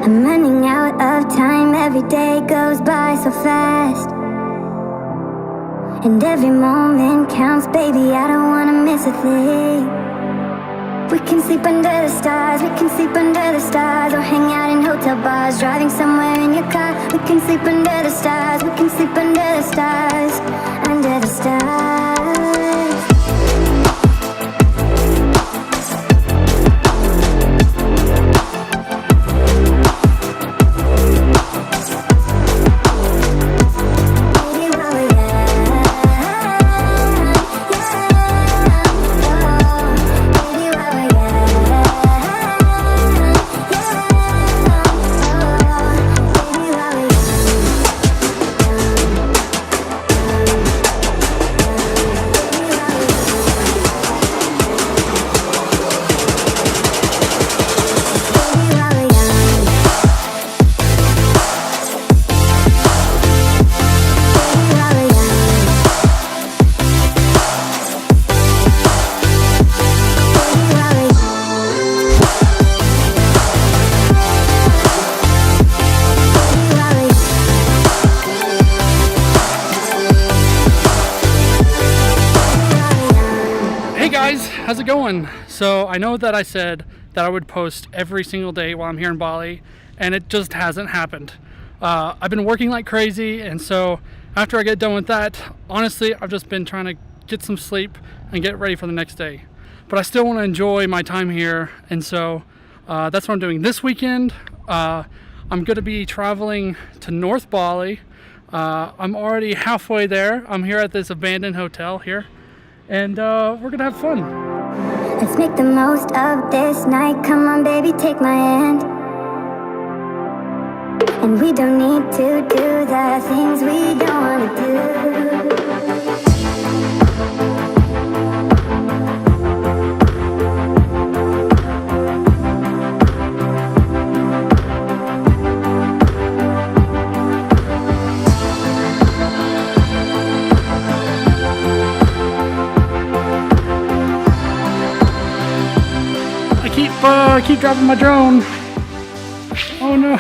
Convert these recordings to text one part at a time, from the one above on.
I'm running out of time, every day goes by so fast. And every moment counts, baby, I don't wanna miss a thing. We can sleep under the stars, we can sleep under the stars, or hang out in hotel bars, driving somewhere in your car. We can sleep under the stars, we can sleep under the stars, under the stars. How's it going? So I know that I said that I would post every single day while I'm here in Bali, and it just hasn't happened. I've been working like crazy, and so after I get done with that, honestly, I've just been trying to get some sleep and get ready for the next day. But I still want to enjoy my time here, and so that's what I'm doing this weekend. I'm going to be traveling to North Bali. I'm already halfway there. I'm here at this abandoned hotel here, and we're gonna have fun. Let's make the most of this night. Come on, baby, take my hand. And we don't need to do the things we don't want to do. I keep dropping my drone. Oh no.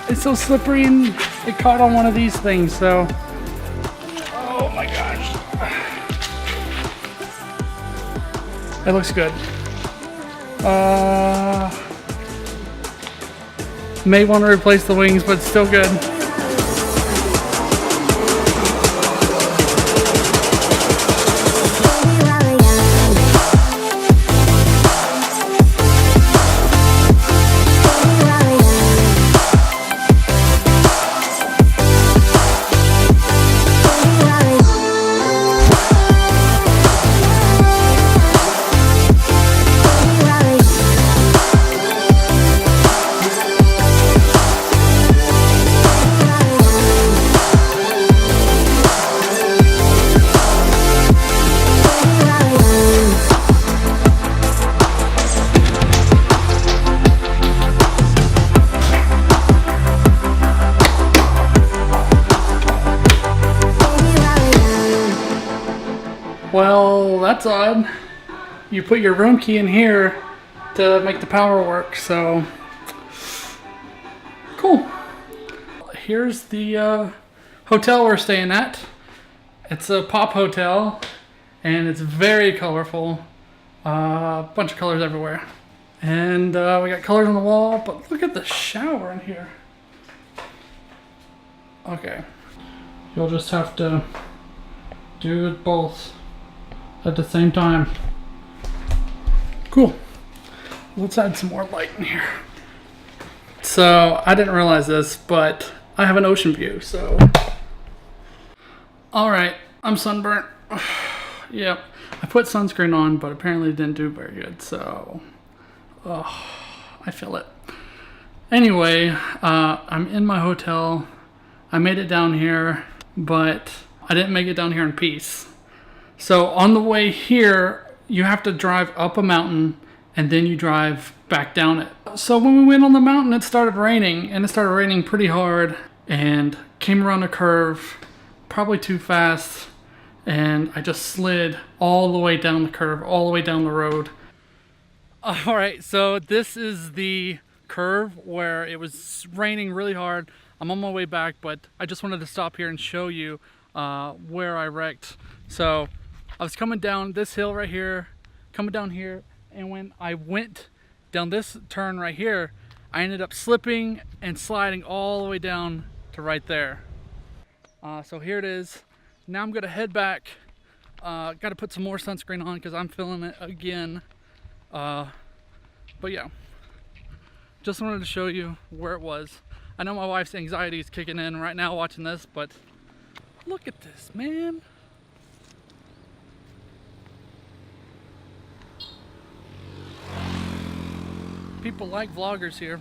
It's so slippery and it caught on one of these things, so. Oh my gosh. It looks good. May want to replace the wings, but it's still good. Well, that's odd. You put your room key in here to make the power work, so cool. Here's the hotel we're staying at. It's a pop hotel, and it's very colorful. Bunch of colors everywhere. And we got colors on the wall, but look at the shower in here. Okay. You'll just have to do it both at the same time. Cool. Let's add some more light in here. So I didn't realize this, but I have an ocean view, so. All right, I'm sunburnt. Yep, I put sunscreen on, but apparently it didn't do very good, so. I feel it. Anyway, I'm in my hotel. I made it down here, but I didn't make it down here in peace. So on the way here, you have to drive up a mountain and then you drive back down it. So when we went on the mountain, it started raining, and it started raining pretty hard, and came around a curve, probably too fast, and I just slid all the way down the curve, all the way down the road. All right, so this is the curve where it was raining really hard. I'm on my way back, but I just wanted to stop here and show you where I wrecked. So I was coming down this hill right here, coming down here, and when I went down this turn right here, I ended up slipping and sliding all the way down to right there. So here it is. Now I'm gonna head back. Got to put some more sunscreen on because I'm feeling it again. But yeah, just wanted to show you where it was. I know my wife's anxiety is kicking in right now watching this, but look at this, man. People like vloggers here.